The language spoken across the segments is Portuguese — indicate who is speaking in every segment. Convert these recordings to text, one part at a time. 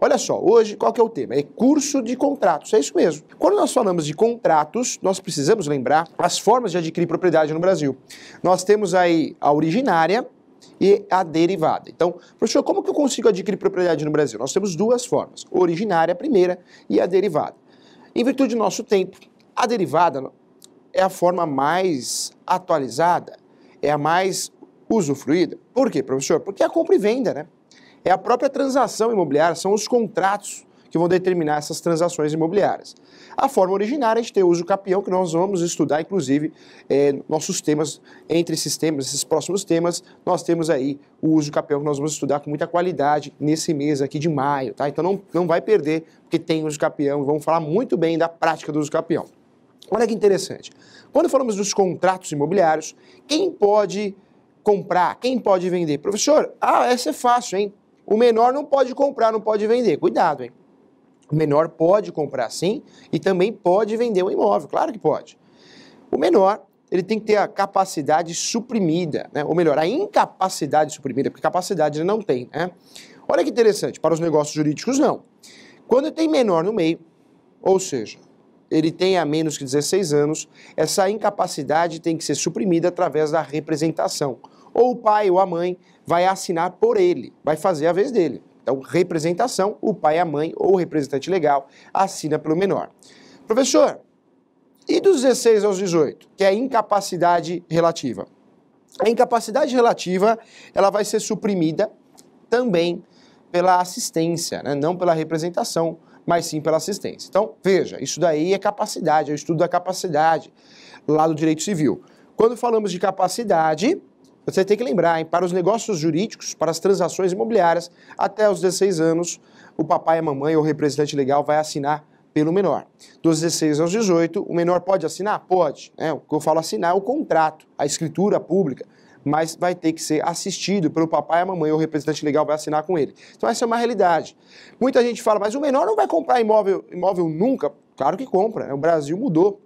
Speaker 1: Olha só, hoje qual que é o tema? É curso de contratos, é isso mesmo. Quando nós falamos de contratos, nós precisamos lembrar as formas de adquirir propriedade no Brasil. Nós temos aí a originária e a derivada. Então, professor, como que eu consigo adquirir propriedade no Brasil? Nós temos duas formas, a originária, a primeira, e a derivada. Em virtude do nosso tempo, a derivada é a forma mais atualizada, é a mais usufruída. Por quê, professor? Porque é a compra e venda, né? É a própria transação imobiliária, são os contratos que vão determinar essas transações imobiliárias. A forma originária, a gente tem o uso capião, que nós vamos estudar, inclusive, nossos temas, entre esses temas, esses próximos temas, nós temos aí o uso capião, que nós vamos estudar com muita qualidade nesse mês aqui de maio, tá? Então não vai perder, porque tem uso capião, vamos falar muito bem da prática do uso capião. Olha que interessante. Quando falamos dos contratos imobiliários, quem pode comprar, quem pode vender? Professor, essa é fácil, hein? O menor não pode comprar, não pode vender. Cuidado, hein? O menor pode comprar sim e também pode vender um imóvel, claro que pode. O menor, ele tem que ter a capacidade suprimida, né? Ou melhor, a incapacidade suprimida, porque capacidade ele não tem, né? Olha que interessante, para os negócios jurídicos não. Quando tem menor no meio, ou seja, ele tem a menos que 16 anos, essa incapacidade tem que ser suprimida através da representação. Ou o pai ou a mãe vai assinar por ele, vai fazer a vez dele. Então, representação, o pai, a mãe ou o representante legal assina pelo menor. Professor, e dos 16 aos 18, que é a incapacidade relativa? A incapacidade relativa, ela vai ser suprimida também pela assistência, né? Não pela representação, mas sim pela assistência. Então, veja, isso daí é capacidade, é o estudo da capacidade lá do direito civil. Quando falamos de capacidade, você tem que lembrar, hein, para os negócios jurídicos, para as transações imobiliárias, até os 16 anos, o papai, a mamãe ou o representante legal vai assinar pelo menor. Dos 16 aos 18, o menor pode assinar? Pode. Né? O que eu falo assinar é o contrato, a escritura pública, mas vai ter que ser assistido pelo papai, a mamãe ou o representante legal vai assinar com ele. Então essa é uma realidade. Muita gente fala, mas o menor não vai comprar imóvel nunca. Claro que compra, né? O Brasil mudou.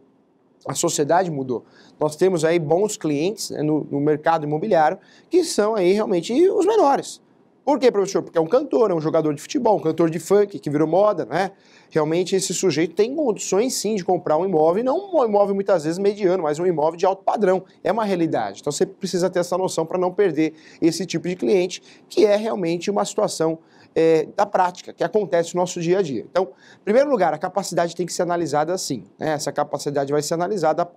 Speaker 1: A sociedade mudou. Nós temos aí bons clientes, né, no mercado imobiliário que são aí realmente os menores. Por quê, professor? Porque é um cantor, é um jogador de futebol, um cantor de funk que virou moda, né? Realmente esse sujeito tem condições sim de comprar um imóvel, não um imóvel muitas vezes mediano, mas um imóvel de alto padrão. É uma realidade. Então você precisa ter essa noção para não perder esse tipo de cliente, que é realmente uma situação da prática, que acontece no nosso dia a dia. Então, em primeiro lugar, a capacidade tem que ser analisada assim, né? Essa capacidade vai ser analisada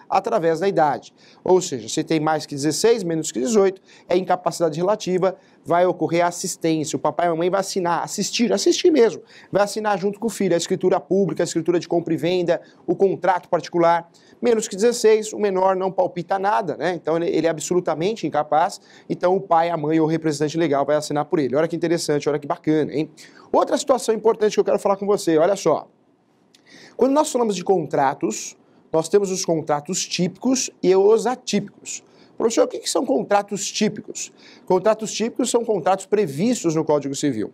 Speaker 1: através da idade. Ou seja, se tem mais que 16, menos que 18, é incapacidade relativa, vai ocorrer a assistência. O papai e a mamãe vai assinar, assistir mesmo. Vai assinar junto com o filho a escritura pública, a escritura de compra e venda, o contrato particular. Menos que 16, o menor não palpita nada, né? Então ele é absolutamente incapaz. Então o pai, a mãe ou o representante legal vai assinar por ele. Olha que interessante, olha que bacana, hein? Outra situação importante que eu quero falar com você, olha só. Quando nós falamos de contratos, nós temos os contratos típicos e os atípicos. Professor, o que são contratos típicos? Contratos típicos são contratos previstos no Código Civil.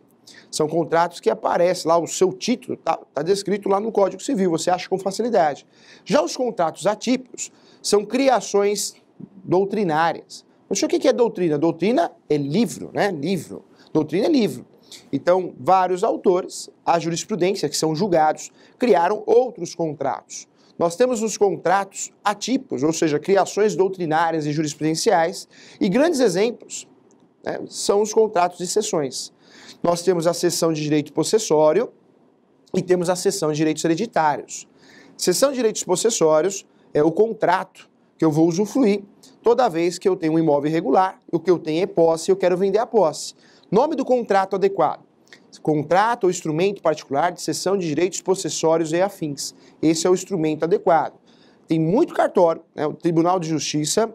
Speaker 1: São contratos que aparecem lá, o seu título está descrito lá no Código Civil, você acha com facilidade. Já os contratos atípicos são criações doutrinárias. Professor, o que é doutrina? Doutrina é livro, né? Livro. Doutrina é livro. Então, vários autores, a jurisprudência, que são julgados, criaram outros contratos. Nós temos os contratos atípicos, ou seja, criações doutrinárias e jurisprudenciais, e grandes exemplos, né, são os contratos de cessões. Nós temos a cessão de direito possessório e temos a cessão de direitos hereditários. Cessão de direitos possessórios é o contrato que eu vou usufruir toda vez que eu tenho um imóvel irregular, o que eu tenho é posse e eu quero vender a posse. Nome do contrato adequado: contrato ou instrumento particular de cessão de direitos possessórios e afins. Esse é o instrumento adequado. Tem muito cartório, né? O Tribunal de Justiça,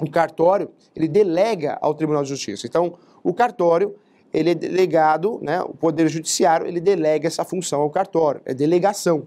Speaker 1: o cartório, ele delega ao Tribunal de Justiça. Então, o cartório, ele é delegado, né? O Poder Judiciário, ele delega essa função ao cartório, é delegação.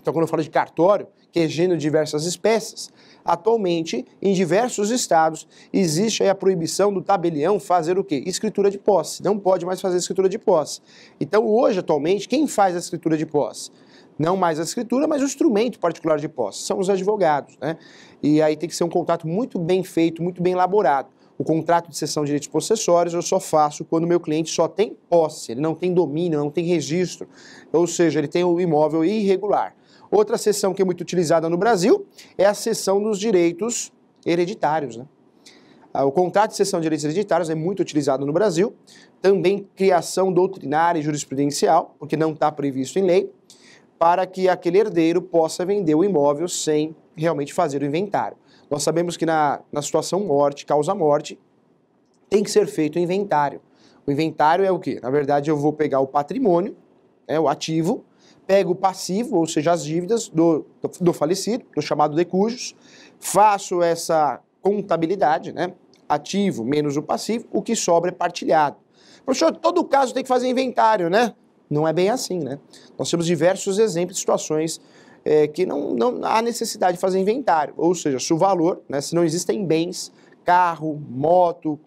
Speaker 1: Então, quando eu falo de cartório, que é gênero de diversas espécies, atualmente, em diversos estados, existe aí a proibição do tabelião fazer o quê? Escritura de posse. Não pode mais fazer escritura de posse. Então, hoje, atualmente, quem faz a escritura de posse? Não mais a escritura, mas o instrumento particular de posse. São os advogados, né? E aí tem que ser um contrato muito bem feito, muito bem elaborado. O contrato de cessão de direitos possessórios eu só faço quando o meu cliente só tem posse, ele não tem domínio, não tem registro, ou seja, ele tem o imóvel irregular. Outra cessão que é muito utilizada no Brasil é a cessão dos direitos hereditários, né? O contrato de cessão de direitos hereditários é muito utilizado no Brasil, também criação doutrinária e jurisprudencial, porque não está previsto em lei, para que aquele herdeiro possa vender o imóvel sem realmente fazer o inventário. Nós sabemos que na situação morte, causa morte, tem que ser feito o inventário. O inventário é o quê? Na verdade, eu vou pegar o patrimônio, o ativo, pego o passivo, ou seja, as dívidas do falecido, do chamado de cujos, faço essa contabilidade, né? Ativo menos o passivo, o que sobra é partilhado. Professor, todo caso tem que fazer inventário, né? Não é bem assim, né? Nós temos diversos exemplos de situações que não há necessidade de fazer inventário, ou seja, se o valor, né, se não existem bens, carro, moto,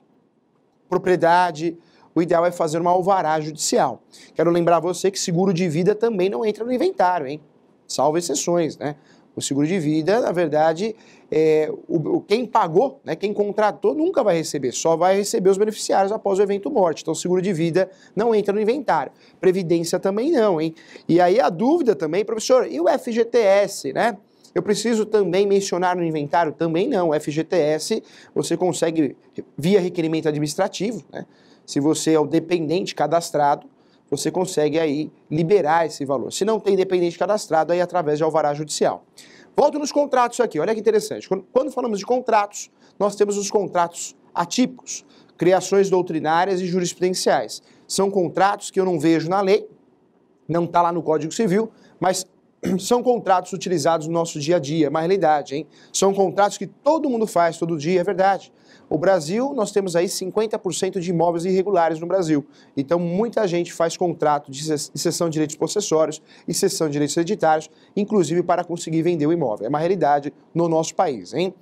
Speaker 1: propriedade, o ideal é fazer uma alvará judicial. Quero lembrar você que seguro de vida também não entra no inventário, hein? Salvo exceções, né? O seguro de vida, na verdade, quem pagou, né, quem contratou, nunca vai receber, só vai receber os beneficiários após o evento morte. Então, o seguro de vida não entra no inventário. Previdência também não, hein? E aí a dúvida também, professor, e o FGTS, né? Eu preciso também mencionar no inventário? Também não. O FGTS você consegue via requerimento administrativo, né? Se você é o dependente cadastrado, você consegue aí liberar esse valor. Se não tem dependente cadastrado, aí através de alvará judicial. Volto nos contratos aqui, olha que interessante. Quando falamos de contratos, nós temos os contratos atípicos, criações doutrinárias e jurisprudenciais. São contratos que eu não vejo na lei, não está lá no Código Civil, mas são contratos utilizados no nosso dia a dia, é uma realidade, hein? São contratos que todo mundo faz todo dia, é verdade. O Brasil, nós temos aí 50% de imóveis irregulares no Brasil. Então, muita gente faz contrato de cessão de direitos possessórios e cessão de direitos hereditários, inclusive para conseguir vender o imóvel. É uma realidade no nosso país, hein?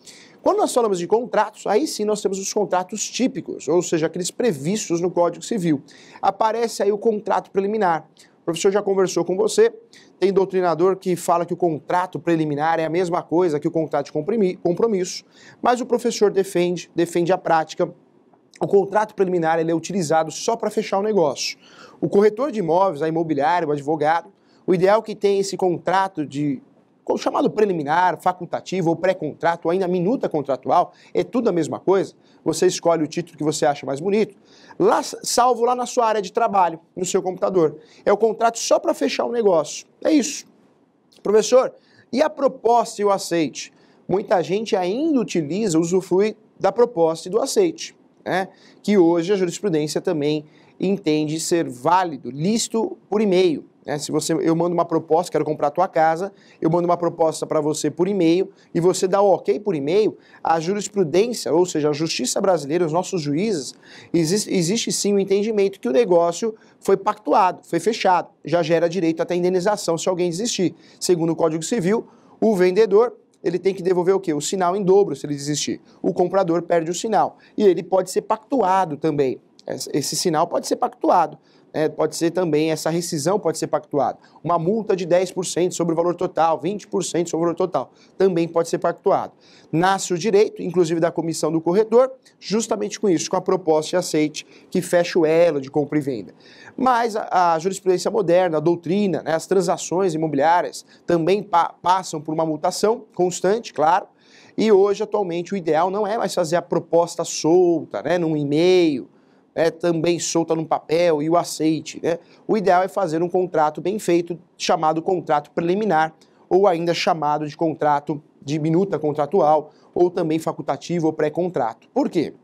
Speaker 1: Quando nós falamos de contratos, aí sim nós temos os contratos típicos, ou seja, aqueles previstos no Código Civil. Aparece aí o contrato preliminar. O professor já conversou com você, tem doutrinador que fala que o contrato preliminar é a mesma coisa que o contrato de compromisso, mas o professor defende a prática. O contrato preliminar ele é utilizado só para fechar o negócio. O corretor de imóveis, a imobiliária, o advogado, o ideal é que tenha esse contrato chamado preliminar, facultativo ou pré-contrato, ou ainda minuta contratual, é tudo a mesma coisa. Você escolhe o título que você acha mais bonito, salvo lá na sua área de trabalho, no seu computador. É o contrato só para fechar o negócio. É isso. Professor, e a proposta e o aceite? Muita gente ainda usufrui da proposta e do aceite, né? Que hoje a jurisprudência também entende ser válido, lícito por e-mail. Se eu mando uma proposta, quero comprar a tua casa, eu mando uma proposta para você por e-mail e você dá o ok por e-mail, a jurisprudência, ou seja, a justiça brasileira, os nossos juízes, existe sim o entendimento que o negócio foi pactuado, foi fechado, já gera direito até indenização se alguém desistir. Segundo o Código Civil, o vendedor, ele tem que devolver o quê? O sinal em dobro se ele desistir. O comprador perde o sinal e ele pode ser pactuado também. Esse sinal pode ser pactuado. Pode ser também, essa rescisão pode ser pactuada. Uma multa de 10% sobre o valor total, 20% sobre o valor total, também pode ser pactuado. Nasce o direito, inclusive da comissão do corretor, justamente com isso, com a proposta de aceite que fecha o elo de compra e venda. Mas a jurisprudência moderna, a doutrina, as transações imobiliárias também passam por uma mutação constante, claro, e hoje, atualmente, o ideal não é mais fazer a proposta solta, num e-mail, também solta num papel e o aceite, né? O ideal é fazer um contrato bem feito, chamado contrato preliminar, ou ainda chamado de contrato de minuta contratual, ou também facultativo ou pré-contrato. Por quê?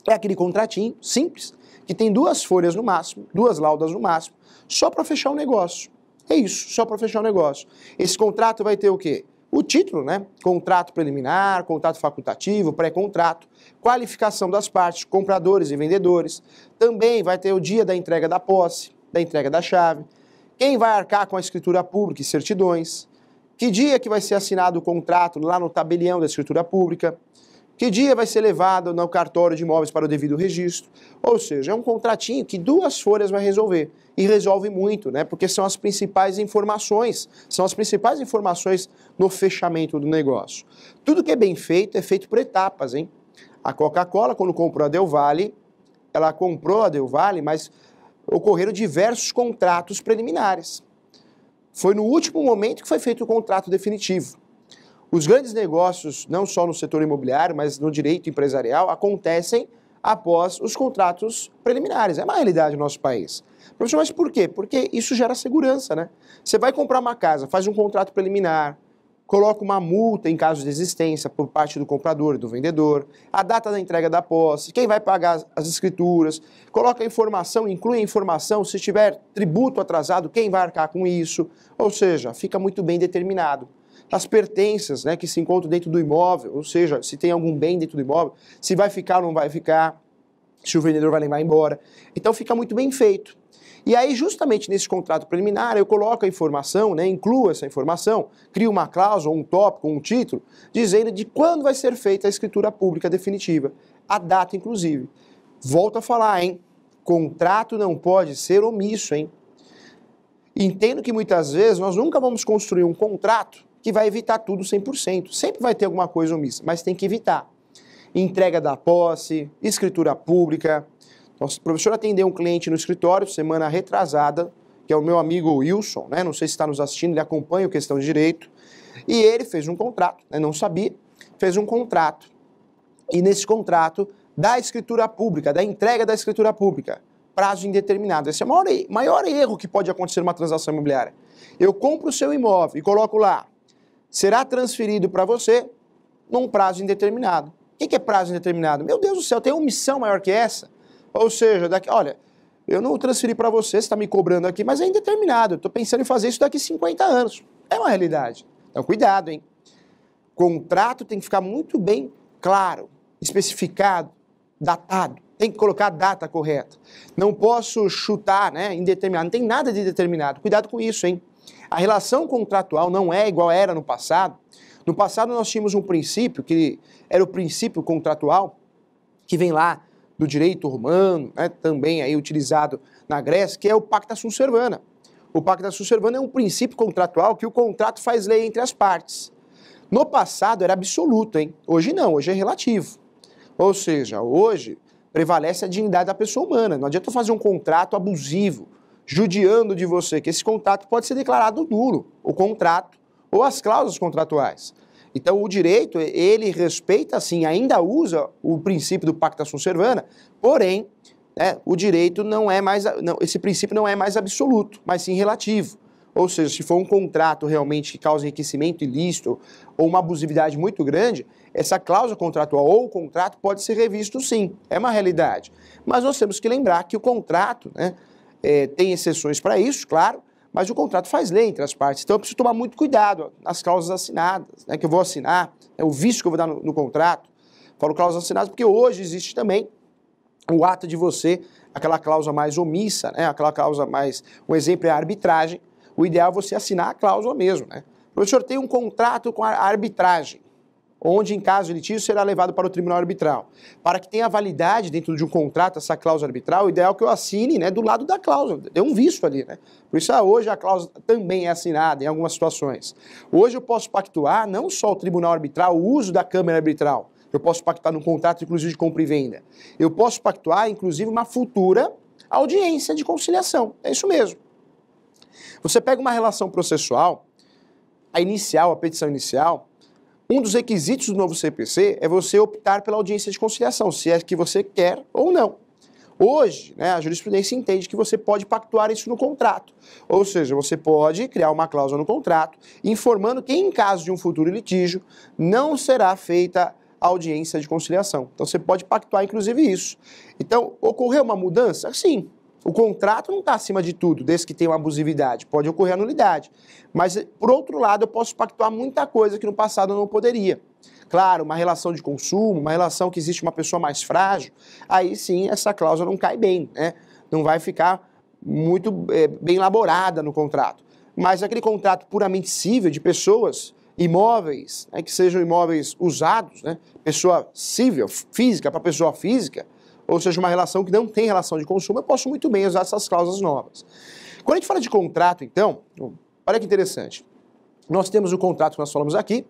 Speaker 1: É aquele contratinho simples, que tem 2 folhas no máximo, 2 laudas no máximo, só para fechar o negócio. É isso, só para fechar o negócio. Esse contrato vai ter o quê? O título, né? Contrato preliminar, contrato facultativo, pré-contrato, qualificação das partes, compradores e vendedores. Também vai ter o dia da entrega da posse, da entrega da chave. Quem vai arcar com a escritura pública e certidões. Que dia que vai ser assinado o contrato lá no tabelião da escritura pública. Que dia vai ser levado no cartório de imóveis para o devido registro. Ou seja, é um contratinho que 2 folhas vai resolver. E resolve muito, né? Porque são as principais informações. São as principais informações no fechamento do negócio. Tudo que é bem feito é feito por etapas, hein? A Coca-Cola, quando comprou a Del Valle, ela comprou a Del Valle, mas ocorreram diversos contratos preliminares. Foi no último momento que foi feito o contrato definitivo. Os grandes negócios, não só no setor imobiliário, mas no direito empresarial, acontecem após os contratos preliminares. É uma realidade no nosso país. Professor, mas por quê? Porque isso gera segurança, né? Você vai comprar uma casa, faz um contrato preliminar, coloca uma multa em caso de existência por parte do comprador e do vendedor, a data da entrega da posse, quem vai pagar as escrituras, coloca a informação, inclui a informação, se tiver tributo atrasado, quem vai arcar com isso, ou seja, fica muito bem determinado. As pertenças, né, que se encontram dentro do imóvel, ou seja, se tem algum bem dentro do imóvel, se vai ficar ou não vai ficar, se o vendedor vai levar embora. Então fica muito bem feito. E aí, justamente nesse contrato preliminar, eu coloco a informação, né, incluo essa informação, crio uma cláusula, um tópico, um título, dizendo de quando vai ser feita a escritura pública definitiva, a data inclusive. Volto a falar, hein? Contrato não pode ser omisso, hein? Entendo que muitas vezes nós nunca vamos construir um contrato que vai evitar tudo 100%. Sempre vai ter alguma coisa omissa, mas tem que evitar. Entrega da posse, escritura pública. Nosso professor atendeu um cliente no escritório semana retrasada, que é o meu amigo Wilson, né? Não sei se está nos assistindo, ele acompanha o Questão de Direito. E ele fez um contrato, né? Não sabia, fez um contrato. E nesse contrato, da escritura pública, da entrega da escritura pública, prazo indeterminado. Esse é o maior erro que pode acontecer numa transação imobiliária. Eu compro o seu imóvel e coloco lá, será transferido para você num prazo indeterminado. O que é prazo indeterminado? Meu Deus do céu, tem omissão maior que essa? Ou seja, olha, eu não transferi para você, você está me cobrando aqui, mas é indeterminado. Eu estou pensando em fazer isso daqui 50 anos. É uma realidade. Então, cuidado, hein? Contrato tem que ficar muito bem claro, especificado, datado. Tem que colocar a data correta. Não posso chutar, né, indeterminado. Não tem nada de determinado. Cuidado com isso, hein? A relação contratual não é igual era no passado. No passado nós tínhamos um princípio, que era o princípio contratual, que vem lá do direito romano, né, também aí utilizado na Grécia, que é o pacta sunt servanda. O pacta sunt servanda é um princípio contratual que o contrato faz lei entre as partes. No passado era absoluto, hein? Hoje não, hoje é relativo. Ou seja, hoje prevalece a dignidade da pessoa humana. Não adianta eu fazer um contrato abusivo, judiando de você, que esse contrato pode ser declarado nulo, o contrato ou as cláusulas contratuais. Então o direito, ele respeita sim, ainda usa o princípio do pacta sunt servanda, porém, né, o direito não é mais, esse princípio não é mais absoluto, mas sim relativo. Ou seja, se for um contrato realmente que causa enriquecimento ilícito ou uma abusividade muito grande, essa cláusula contratual ou o contrato pode ser revisto sim, é uma realidade. Mas nós temos que lembrar que o contrato, né, tem exceções para isso, claro, mas o contrato faz lei entre as partes. Então eu preciso tomar muito cuidado nas cláusulas assinadas, né, que eu vou assinar, o vício que eu vou dar no contrato. Falo cláusulas assinadas porque hoje existe também o ato de você, aquela cláusula mais omissa, né, aquela cláusula mais, um exemplo é a arbitragem. O ideal é você assinar a cláusula mesmo, né? O professor tem um contrato com a arbitragem, onde em caso de litígio será levado para o tribunal arbitral. Para que tenha validade dentro de um contrato, essa cláusula arbitral, o ideal é que eu assine, né, do lado da cláusula. Deu um visto ali, né? Por isso hoje a cláusula também é assinada em algumas situações. Hoje eu posso pactuar não só o tribunal arbitral, o uso da câmara arbitral. Eu posso pactuar num contrato, inclusive, de compra e venda. Eu posso pactuar, inclusive, uma futura audiência de conciliação. É isso mesmo. Você pega uma relação processual, a inicial, a petição inicial, um dos requisitos do novo CPC é você optar pela audiência de conciliação, se é que você quer ou não. Hoje, né, a jurisprudência entende que você pode pactuar isso no contrato. Ou seja, você pode criar uma cláusula no contrato informando que em caso de um futuro litígio não será feita audiência de conciliação. Então você pode pactuar inclusive isso. Então, ocorreu uma mudança? Sim. O contrato não está acima de tudo, desde que tenha uma abusividade. Pode ocorrer a nulidade. Mas, por outro lado, eu posso pactuar muita coisa que no passado eu não poderia. Claro, uma relação de consumo, uma relação que existe uma pessoa mais frágil, aí sim essa cláusula não cai bem, né? Não vai ficar muito bem elaborada no contrato. Mas aquele contrato puramente civil de pessoas, imóveis, né, que sejam imóveis usados, né? Pessoa civil, física para pessoa física, ou seja, uma relação que não tem relação de consumo, eu posso muito bem usar essas cláusulas novas. Quando a gente fala de contrato, então, olha que interessante. Nós temos o contrato que nós falamos aqui,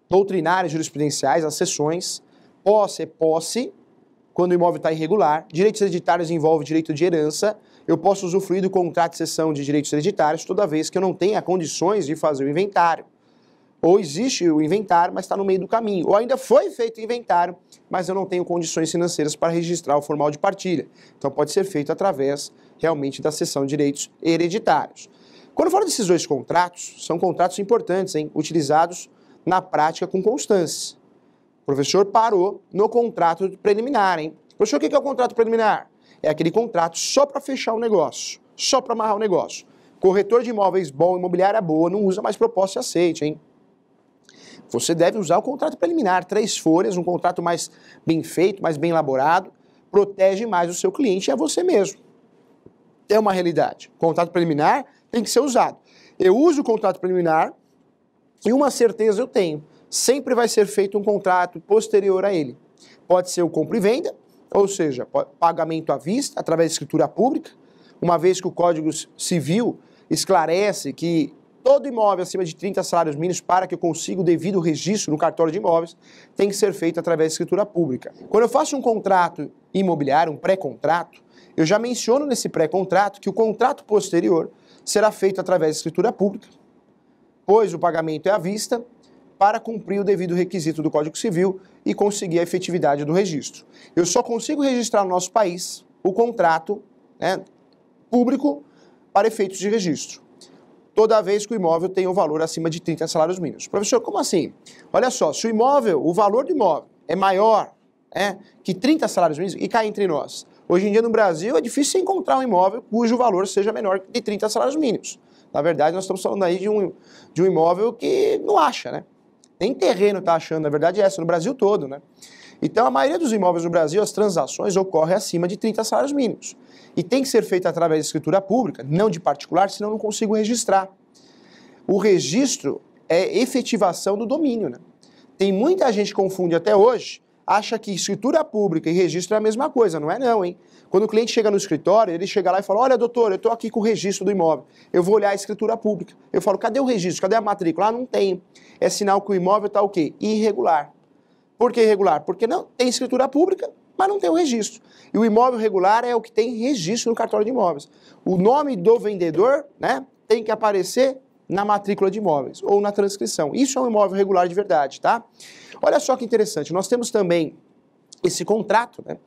Speaker 1: doutrinários jurisprudenciais, as seções, Posse é posse, quando o imóvel está irregular. Direitos hereditários envolve direito de herança. Eu posso usufruir do contrato de cessão de direitos hereditários toda vez que eu não tenha condições de fazer o inventário. Ou existe o inventário, mas está no meio do caminho. Ou ainda foi feito o inventário, mas eu não tenho condições financeiras para registrar o formal de partilha. Então pode ser feito através realmente da cessão de direitos hereditários. Quando eu falo desses dois contratos, são contratos importantes, hein? Utilizados na prática com constância. O professor parou no contrato preliminar, hein? Professor, o que é o contrato preliminar? É aquele contrato só para fechar o negócio, só para amarrar o negócio. Corretor de imóveis bom, imobiliária boa, não usa mais proposta e aceite, hein? Você deve usar o contrato preliminar, 3 folhas, um contrato mais bem feito, mais bem elaborado, protege mais o seu cliente e a você mesmo. É uma realidade. O contrato preliminar tem que ser usado. Eu uso o contrato preliminar e uma certeza eu tenho. Sempre vai ser feito um contrato posterior a ele. Pode ser o compra e venda, ou seja, pagamento à vista, através de escritura pública, uma vez que o Código Civil esclarece que todo imóvel acima de 30 salários mínimos, para que eu consiga o devido registro no cartório de imóveis, tem que ser feito através de escritura pública. Quando eu faço um contrato imobiliário, um pré-contrato, eu já menciono nesse pré-contrato que o contrato posterior será feito através de escritura pública, pois o pagamento é à vista, para cumprir o devido requisito do Código Civil e conseguir a efetividade do registro. Eu só consigo registrar no nosso país o contrato, público para efeitos de registro, toda vez que o imóvel tem um valor acima de 30 salários mínimos. Professor, como assim? Olha só, se o imóvel, o valor do imóvel é maior que 30 salários mínimos, e cá entre nós, hoje em dia no Brasil é difícil encontrar um imóvel cujo valor seja menor de 30 salários mínimos. Na verdade, nós estamos falando aí de um imóvel que não acha, né? Nem terreno está achando, na verdade é essa, no Brasil todo, né? Então, a maioria dos imóveis no Brasil, as transações ocorrem acima de 30 salários mínimos. E tem que ser feita através de escritura pública, não de particular, senão eu não consigo registrar. O registro é efetivação do domínio, né? Tem muita gente que confunde até hoje, acha que escritura pública e registro é a mesma coisa. Não é não, hein? Quando o cliente chega no escritório, ele chega lá e fala, olha, doutor, eu estou aqui com o registro do imóvel. Eu vou olhar a escritura pública. Eu falo, cadê o registro? Cadê a matrícula? Ah, não tem. É sinal que o imóvel está o quê? Irregular. Por que irregular? Porque não tem escritura pública, mas não tem o registro. E o imóvel regular é o que tem registro no cartório de imóveis. O nome do vendedor, né, tem que aparecer na matrícula de imóveis ou na transcrição. Isso é um imóvel regular de verdade, tá? Olha só que interessante, nós temos também esse contrato, né,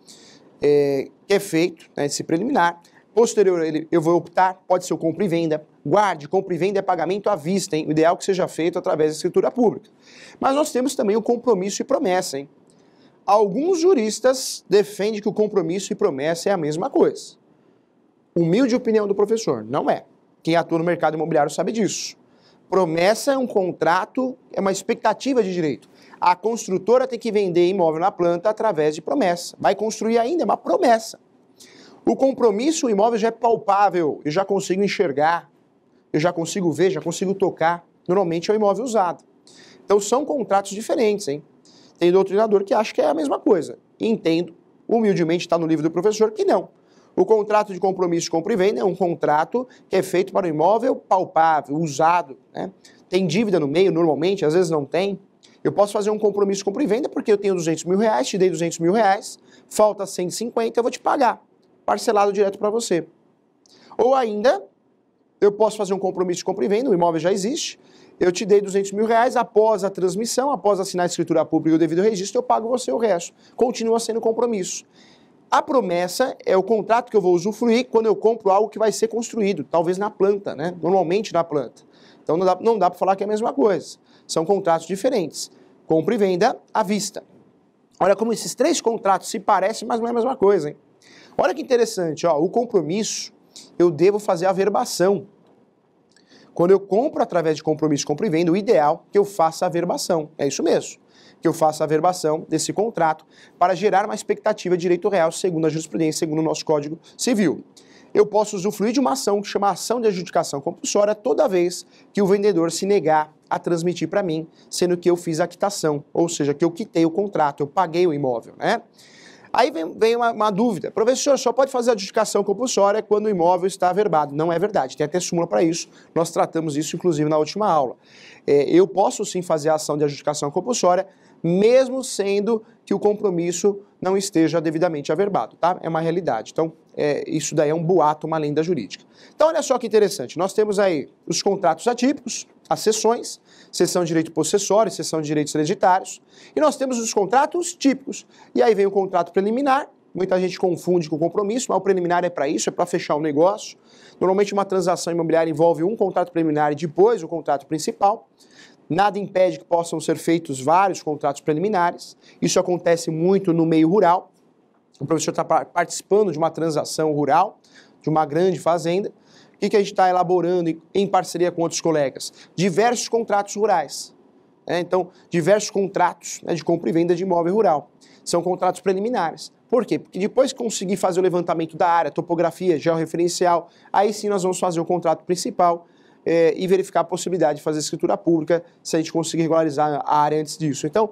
Speaker 1: que é feito, né, esse preliminar. Posterior, eu vou optar, pode ser o compra e venda. Guarde, compra e venda é pagamento à vista, hein? O ideal é que seja feito através da escritura pública. Mas nós temos também o compromisso e promessa, hein? Alguns juristas defendem que o compromisso e promessa é a mesma coisa. Humilde opinião do professor, não é. Quem atua no mercado imobiliário sabe disso. Promessa é um contrato, é uma expectativa de direito. A construtora tem que vender imóvel na planta através de promessa. Vai construir ainda, é uma promessa. O compromisso, o imóvel já é palpável, eu já consigo enxergar, eu já consigo ver, já consigo tocar. Normalmente é o imóvel usado. Então são contratos diferentes, hein? Tem doutrinador que acha que é a mesma coisa. E entendo, humildemente está no livro do professor, que não. O contrato de compromisso de compra e venda é um contrato que é feito para o imóvel palpável, usado, né? Tem dívida no meio, normalmente, às vezes não tem. Eu posso fazer um compromisso de compra e venda porque eu tenho 200 mil reais, te dei 200 mil reais, falta 150, eu vou te pagar, parcelado direto para você. Ou ainda, eu posso fazer um compromisso de compra e venda, o imóvel já existe, eu te dei 200 mil reais, após a transmissão, após assinar a escritura pública e o devido registro, eu pago você o resto. Continua sendo compromisso. A promessa é o contrato que eu vou usufruir quando eu compro algo que vai ser construído, talvez na planta, né? Normalmente na planta. Então não dá para falar que é a mesma coisa. São contratos diferentes. Compra e venda à vista. Olha como esses 3 contratos se parecem, mas não é a mesma coisa, hein? Olha que interessante, ó, o compromisso, eu devo fazer a averbação. Quando eu compro através de compromisso, compra e venda, o ideal é que eu faça a averbação. É isso mesmo. Que eu faça a averbação desse contrato para gerar uma expectativa de direito real, segundo a jurisprudência, segundo o nosso Código Civil. Eu posso usufruir de uma ação que chama ação de adjudicação compulsória toda vez que o vendedor se negar a transmitir para mim, sendo que eu fiz a quitação, ou seja, que eu quitei o contrato, eu paguei o imóvel, né? Aí vem uma dúvida. Professor, só pode fazer a adjudicação compulsória quando o imóvel está averbado. Não é verdade, tem até súmula para isso. Nós tratamos isso, inclusive, na última aula. Eu posso sim fazer a ação de adjudicação compulsória, mesmo sendo que o compromisso não esteja devidamente averbado, tá? É uma realidade. Então, isso daí é um boato, uma lenda jurídica. Então, olha só que interessante. Nós temos aí os contratos atípicos, as cessões, cessão de direito possessório, cessão de direitos hereditários, e nós temos os contratos típicos. E aí vem o contrato preliminar, muita gente confunde com o compromisso, mas o preliminar é para isso, é para fechar o negócio. Normalmente uma transação imobiliária envolve um contrato preliminar e depois o contrato principal. Nada impede que possam ser feitos vários contratos preliminares. Isso acontece muito no meio rural. O professor está participando de uma transação rural, de uma grande fazenda. O que a gente está elaborando em parceria com outros colegas? Diversos contratos rurais. Então, diversos contratos de compra e venda de imóvel rural. São contratos preliminares. Por quê? Porque depois que conseguir fazer o levantamento da área, topografia, georreferencial, aí sim nós vamos fazer o contrato principal e verificar a possibilidade de fazer escritura pública se a gente conseguir regularizar a área antes disso. Então,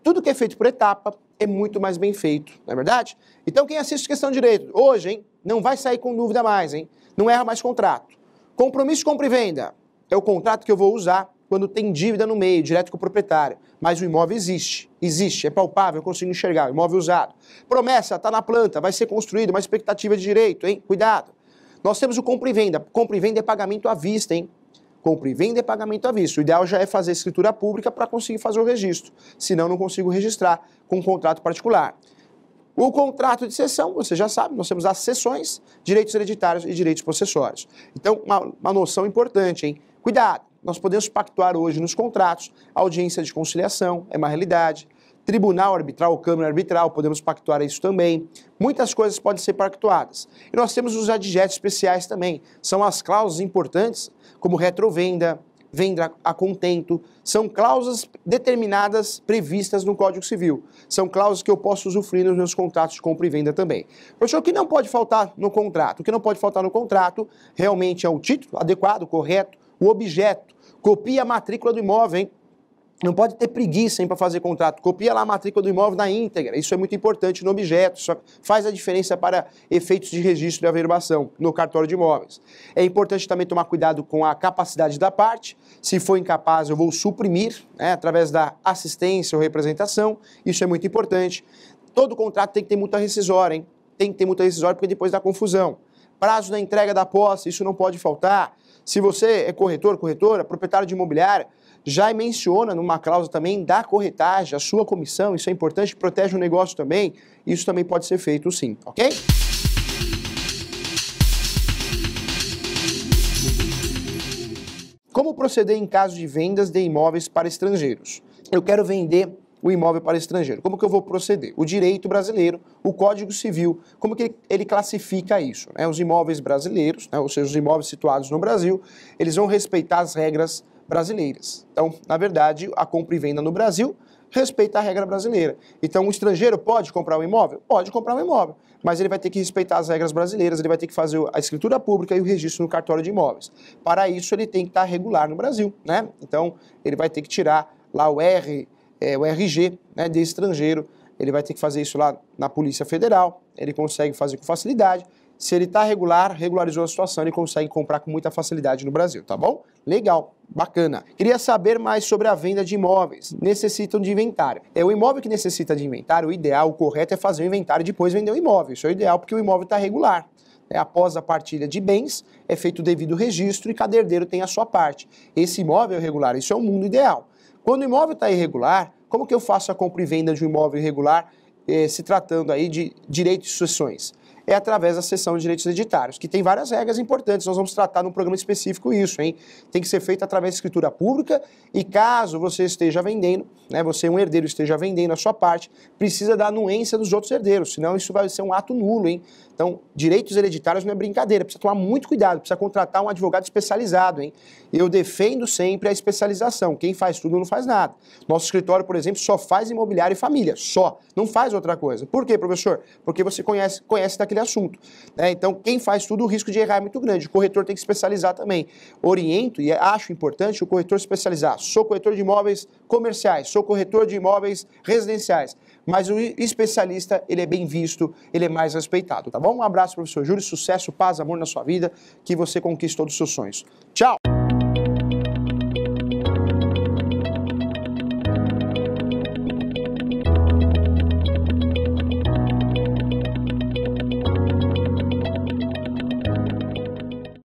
Speaker 1: tudo que é feito por etapa é muito mais bem feito, não é verdade? Então, quem assiste Questão de Direito hoje, hein, não vai sair com dúvida mais, hein? Não erra mais contrato. Compromisso de compra e venda é o contrato que eu vou usar quando tem dívida no meio, direto com o proprietário. Mas o imóvel existe, é palpável, eu consigo enxergar, o imóvel usado. Promessa, está na planta, vai ser construído, uma expectativa de direito, hein? Cuidado. Nós temos o compra e venda. Compra e venda é pagamento à vista, hein? Compra e venda é pagamento à vista. O ideal já é fazer escritura pública para conseguir fazer o registro. Senão, não consigo registrar com um contrato particular. O contrato de cessão, você já sabe, nós temos as cessões, direitos hereditários e direitos possessórios. Então, uma noção importante, hein? Cuidado, nós podemos pactuar hoje nos contratos, audiência de conciliação, é uma realidade. Tribunal arbitral ou câmara arbitral, podemos pactuar isso também. Muitas coisas podem ser pactuadas. E nós temos os adjetos especiais também. São as cláusulas importantes, como retrovenda, venda a contento. São cláusulas determinadas, previstas no Código Civil. São cláusulas que eu posso usufruir nos meus contratos de compra e venda também. Professor, o que não pode faltar no contrato? O que não pode faltar no contrato realmente é o título adequado, correto, o objeto. Copia a matrícula do imóvel, hein? Não pode ter preguiça para fazer contrato. Copia lá a matrícula do imóvel na íntegra. Isso é muito importante no objeto. Isso faz a diferença para efeitos de registro e averbação no cartório de imóveis. É importante também tomar cuidado com a capacidade da parte. Se for incapaz, eu vou suprimir, através da assistência ou representação. Isso é muito importante. Todo contrato tem que ter multa rescisória, hein? Tem que ter multa rescisória porque depois dá confusão. Prazo da entrega da posse, isso não pode faltar. Se você é corretor, corretora, proprietário de imobiliária, já menciona numa cláusula também da corretagem, a sua comissão, isso é importante, protege o negócio também, isso também pode ser feito sim, ok? Como proceder em caso de vendas de imóveis para estrangeiros? Eu quero vender o imóvel para estrangeiro. Como que eu vou proceder? O direito brasileiro, o Código Civil, como que ele classifica isso? Os imóveis brasileiros, ou seja, os imóveis situados no Brasil, eles vão respeitar as regras brasileiras. Então, na verdade, a compra e venda no Brasil respeita a regra brasileira. Então, o estrangeiro pode comprar um imóvel? Pode comprar um imóvel, mas ele vai ter que respeitar as regras brasileiras, ele vai ter que fazer a escritura pública e o registro no cartório de imóveis. Para isso, ele tem que estar regular no Brasil, né? Então, ele vai ter que tirar lá o RG, de estrangeiro, ele vai ter que fazer isso lá na Polícia Federal, ele consegue fazer com facilidade. Se ele está regular, regularizou a situação, ele consegue comprar com muita facilidade no Brasil, tá bom? Legal, bacana. Queria saber mais sobre a venda de imóveis. Necessitam de inventário. O imóvel que necessita de inventário, o ideal, o correto é fazer o inventário e depois vender o imóvel. Isso é o ideal porque o imóvel está regular. Após a partilha de bens, é feito o devido registro e cada herdeiro tem a sua parte. Esse imóvel é regular, isso é o mundo ideal. Quando o imóvel está irregular, como que eu faço a compra e venda de um imóvel irregular, se tratando aí de direitos de sucessões? É através da cessão de direitos hereditários, que tem várias regras importantes, nós vamos tratar num programa específico isso, hein? Tem que ser feito através de escritura pública e caso você esteja vendendo, você um herdeiro esteja vendendo a sua parte, precisa da anuência dos outros herdeiros, senão isso vai ser um ato nulo, hein? Então, direitos hereditários não é brincadeira, precisa tomar muito cuidado, precisa contratar um advogado especializado, hein? Eu defendo sempre a especialização, quem faz tudo não faz nada. Nosso escritório, por exemplo, só faz imobiliário e família, só, não faz outra coisa. Por quê, professor? Porque você conhece daquele assunto. Então, quem faz tudo, o risco de errar é muito grande, o corretor tem que especializar também. Oriento e acho importante o corretor especializar. Sou corretor de imóveis comerciais, sou corretor de imóveis residenciais, mas o especialista, ele é bem visto, ele é mais respeitado, tá bom? Um abraço, professor Júlio, sucesso, paz, amor na sua vida, que você conquiste todos os seus sonhos. Tchau!